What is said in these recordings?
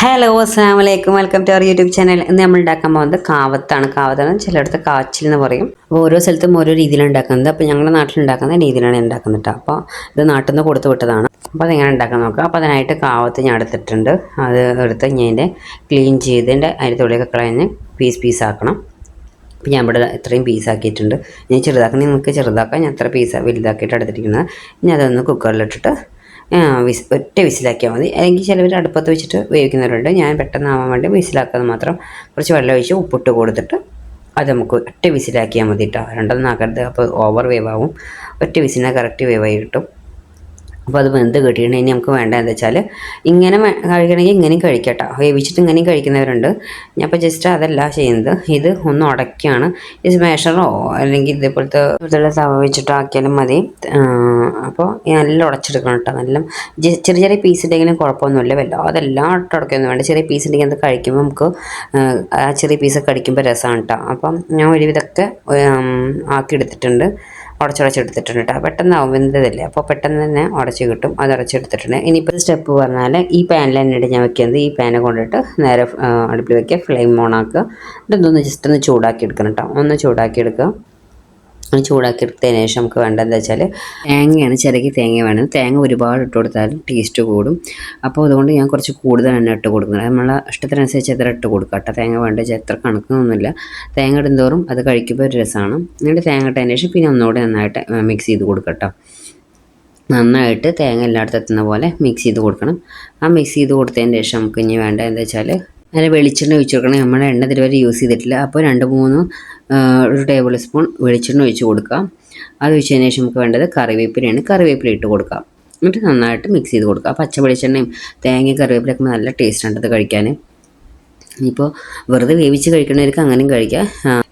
Hello അസ്സാം വലൈക്കും welcome to our YouTube channel. ഇന്ന് നമ്മൾ ഉണ്ടാക്കാൻ പോകുന്നത് കാവത്താണ്. ചിലയിടത്ത് കാച്ചിൽ എന്ന് പറയും. അപ്പോൾ ഓരോ സ്ഥലത്തും ഓരോ രീതിയിലാണ് ഉണ്ടാക്കുന്നത്. അപ്പോൾ ഞങ്ങളുടെ നാട്ടിൽ ഉണ്ടാക്കുന്ന രീതിയിലാണ് ഉണ്ടാക്കുന്നത് കേട്ടോ. അപ്പോൾ ഇത് നാട്ടിൽ നിന്ന് കൊടുത്തു വിട്ടതാണ്. അപ്പോൾ അതെങ്ങനെ ഉണ്ടാക്കാൻ നോക്കാം. അപ്പോൾ അതിനായിട്ട് കാവത്ത് ഞാൻ എടുത്തിട്ടുണ്ട്. അത് എടുത്ത് ഞാൻ ഇതിൻ്റെ ക്ലീൻ ചെയ്തതിൻ്റെ അതിൻ്റെ തൊലിയൊക്കെ കളഞ്ഞ് പീസ് ആക്കണം. അപ്പോൾ ഞാൻ ഇവിടെ ഇത്രയും പീസാക്കിയിട്ടുണ്ട്. ഞാൻ ചെറുതാക്കണം, നിങ്ങൾക്ക് ചെറുതാക്കാം. ഞാൻ ഇത്ര പീസ് വലുതാക്കിയിട്ട് എടുത്തിരിക്കുന്നത്. ഇനി അതൊന്ന് കുക്കറിലിട്ടിട്ട് ഒറ്റ വിസിലാക്കിയാൽ മതി. അല്ലെങ്കിൽ ചിലവർ അടുപ്പത്ത് വെച്ചിട്ട് വേവിക്കുന്നവരുണ്ട്. ഞാൻ പെട്ടെന്നാവാൻ വേണ്ടി വിസിലാക്കാതെ മാത്രം കുറച്ച് വെള്ളം ഒഴിച്ച് ഉപ്പിട്ട് കൊടുത്തിട്ട് അത് നമുക്ക് ഒറ്റ വിസിലാക്കിയാൽ മതി കേട്ടോ. രണ്ടൊന്നും ആക്കരുത്, അപ്പോൾ ഓവർ വേവാവും. ഒറ്റ വിസിലിനെ കറക്റ്റ് വേവായി കിട്ടും. അപ്പോൾ അത് വെന്ത് കിട്ടിയിട്ടുണ്ടെങ്കിൽ നമുക്ക് വേണ്ട എന്താ വെച്ചാൽ ഇങ്ങനെ കഴിക്കണമെങ്കിൽ ഇങ്ങനെയും കഴിക്കാം കേട്ടോ. വേവിച്ചിട്ട് ഇങ്ങനെയും കഴിക്കുന്നവരുണ്ട്. ഞാൻ അപ്പോൾ ജസ്റ്റ് അതല്ല ചെയ്യുന്നത്. ഇത് ഒന്ന് ഉടയ്ക്കുകയാണ്. ഈ സ്മാഷറോ അല്ലെങ്കിൽ ഇതേപോലത്തെ തവ വെച്ചിട്ട് ആക്കിയാലും മതി. അപ്പോൾ നല്ല ഉടച്ചെടുക്കണം കേട്ടോ. നല്ല ചെറിയ പീസ് ഉണ്ടെങ്കിലും കുഴപ്പമൊന്നുമില്ല. വല്ലാതെല്ലാം ഉടയ്ക്കൊന്നും വേണ്ട. ചെറിയ പീസ് ഉണ്ടെങ്കിൽ അത് കഴിക്കുമ്പോൾ നമുക്ക് ആ ചെറിയ പീസൊക്കെ കടിക്കുമ്പോൾ രസമാണ് കേട്ടോ. അപ്പം ഞാൻ ഒരുവിധമൊക്കെ ആക്കിയെടുത്തിട്ടുണ്ട്. ഉടച്ചെടുത്തിട്ടുണ്ട് കേട്ടോ. പെട്ടെന്നാവും, വെന്തതല്ലേ, അപ്പോൾ പെട്ടെന്ന് തന്നെ ഉടച്ച് കിട്ടും. അത് ഉടച്ചെടുത്തിട്ടുണ്ട്. ഇനിയിപ്പോൾ സ്റ്റെപ്പ് പറഞ്ഞാൽ ഈ പാനിൽ തന്നെയാണ് ഞാൻ വെക്കുന്നത്. ഈ പാനെ കൊണ്ടിട്ട് നേരെ അടുപ്പിൽ വയ്ക്കുക, ഫ്ലെയിം ഓൺ ആക്കുക. ഇതൊന്ന് ജസ്റ്റ് ഒന്ന് ചൂടാക്കി എടുക്കണം കേട്ടോ. ഒന്ന് ചൂടാക്കി എടുക്കുക. ചൂടാക്കി എടുത്തതിന് ശേഷം നമുക്ക് വേണ്ടത് എന്താ വെച്ചാൽ തേങ്ങയാണ്. ചിരകി തേങ്ങ വേണം. തേങ്ങ ഒരുപാട് ഇട്ട് കൊടുത്താലും ടേസ്റ്റ് കൂടും. അപ്പോൾ അതുകൊണ്ട് ഞാൻ കുറച്ച് കൂടുതൽ തന്നെ ഇട്ട് കൊടുക്കുന്നത്. നമ്മളെ ഇഷ്ടത്തിനനുസരിച്ച് എത്ര ഇട്ട് കൊടുക്കുക കേട്ടോ. തേങ്ങ വേണ്ട എത്ര കണക്കൊന്നുമില്ല. തേങ്ങ ഇടുന്തോറും അത് കഴിക്കുമ്പോൾ ഒരു രസമാണ്. എന്നിട്ട് തേങ്ങ ഇട്ടതിന് ശേഷം പിന്നെ ഒന്നുകൂടി നന്നായിട്ട് മിക്സ് ചെയ്ത് കൊടുക്കുക കേട്ടോ. നന്നായിട്ട് തേങ്ങ എല്ലായിടത്തും എത്തുന്ന പോലെ മിക്സ് ചെയ്ത് കൊടുക്കണം. ആ മിക്സ് ചെയ്ത് കൊടുത്തതിന് ശേഷം നമുക്ക് ഇനി വേണ്ട എന്താ വെച്ചാൽ അതിൽ വെളിച്ചെണ്ണ ഒഴിച്ച് കൊടുക്കണം. നമ്മൾ എണ്ണ ഇതുവരെ യൂസ് ചെയ്തിട്ടില്ല. അപ്പോൾ 2-3 ഒരു ടേബിൾ സ്പൂൺ വെളിച്ചെണ്ണ ഒഴിച്ച് കൊടുക്കാം. അത് ഒഴിച്ചതിന് ശേഷം നമുക്ക് വേണ്ടത് കറിവേപ്പിലയാണ്. കറിവേപ്പില ഇട്ട് കൊടുക്കാം. എന്നിട്ട് നന്നായിട്ട് മിക്സ് ചെയ്ത് കൊടുക്കുക. പച്ച വെളിച്ചെണ്ണയും തേങ്ങ കറിവേപ്പിലൊക്കെ നല്ല ടേസ്റ്റാണ് അത് കഴിക്കാൻ. ഇപ്പോൾ വെറുതെ വേവിച്ച് കഴിക്കുന്നവർക്ക് അങ്ങനെയും കഴിക്കാം.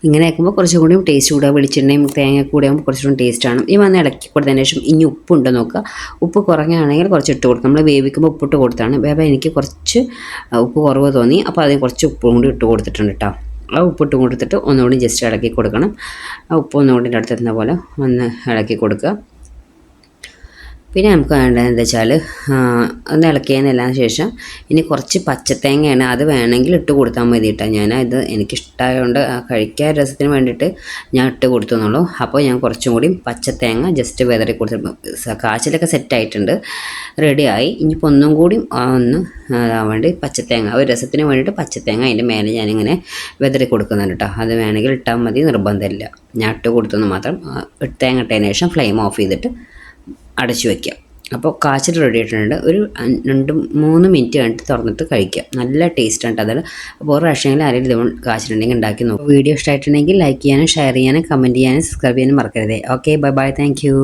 ഇങ്ങനെ ആക്കുമ്പോൾ കുറച്ചും കൂടി ടേസ്റ്റ് കൂടുക. വെളിച്ചെണ്ണയും തേങ്ങ കൂടി ആകുമ്പോൾ കുറച്ചും കൂടി ടേസ്റ്റാണ്. ഈ വന്ന് ഇളക്കി കൊടുത്തതിന് ശേഷം ഇനി ഉപ്പുണ്ടോ നോക്കുക. ഉപ്പ് കുറഞ്ഞാണെങ്കിൽ കുറച്ച് ഇട്ട് കൊടുക്കുക. നമ്മൾ വേവിക്കുമ്പോൾ ഉപ്പിട്ട് കൊടുത്താണ്. വേറെ എനിക്ക് കുറച്ച് ഉപ്പ് കുറവ് തോന്നി. അപ്പോൾ അതിന് കുറച്ച് ഉപ്പും കൂടി ഇട്ട് കൊടുത്തിട്ടുണ്ട് കേട്ടോ. ആ ഉപ്പിട്ട് കൊടുത്തിട്ട് ഒന്നുകൂടി ജസ്റ്റ് ഇളക്കി കൊടുക്കണം. ആ ഉപ്പ് ഒന്നുകൂടി അടുത്തെത്തുന്ന പോലെ ഒന്ന് ഇളക്കി കൊടുക്കുക. പിന്നെ നമുക്ക് വേണ്ടത് എന്താ വെച്ചാൽ ഒന്ന് ഇളക്കിയതിനെല്ലാം ശേഷം ഇനി കുറച്ച് പച്ചത്തേങ്ങയാണ്. അത് വേണമെങ്കിൽ ഇട്ട് കൊടുത്താൽ മതി കേട്ടോ. ഞാൻ ഇത് എനിക്കിഷ്ടമായതുകൊണ്ട് കഴിക്കാൻ രസത്തിന് വേണ്ടിയിട്ട് ഞാൻ ഇട്ട് കൊടുത്തുന്നുള്ളൂ. അപ്പോൾ ഞാൻ കുറച്ചും കൂടി പച്ചത്തേങ്ങ ജസ്റ്റ് വെതറി കൊടുത്തു. കാച്ചിലൊക്കെ സെറ്റായിട്ടുണ്ട്, റെഡിയായി. ഇനിയിപ്പോൾ ഒന്നും കൂടി ഒന്ന് വേണ്ടി പച്ചത്തേങ്ങ ഒരു രസത്തിന് വേണ്ടിയിട്ട് പച്ചത്തേങ്ങ അതിൻ്റെ മേലെ ഞാനിങ്ങനെ വെതറി കൊടുക്കുന്നുണ്ട് കേട്ടോ. അത് വേണമെങ്കിൽ ഇട്ടാൽ മതി, നിർബന്ധമില്ല. ഞാൻ ഇട്ട് കൊടുത്തെന്ന് മാത്രം. തേങ്ങ ഇട്ടതിന് ശേഷം ഫ്ലെയിം ഓഫ് ചെയ്തിട്ട് അടച്ചു വയ്ക്കുക. അപ്പോൾ കാച്ചിൽ റെഡി ആയിട്ടുണ്ട്. ഒരു 2-3 മിനിറ്റ് കഴിഞ്ഞിട്ട് തുറന്നിട്ട് കഴിക്കുക. നല്ല ടേസ്റ്റാണ് അത്. അപ്പോൾ ഒരു പ്രാവശ്യമെങ്കിലും ആരെങ്കിലും ഇത് കാച്ചിലുണ്ടെങ്കിൽ ഉണ്ടാക്കി നോക്കും. വീഡിയോ ഇഷ്ടമായിട്ടുണ്ടെങ്കിൽ ലൈക്ക് ചെയ്യാനും ഷെയർ ചെയ്യാനും കമൻറ്റ് ചെയ്യാനും സബ്സ്ക്രൈബ് ചെയ്യാനും മറക്കരുത്. Okay, bye, thank U.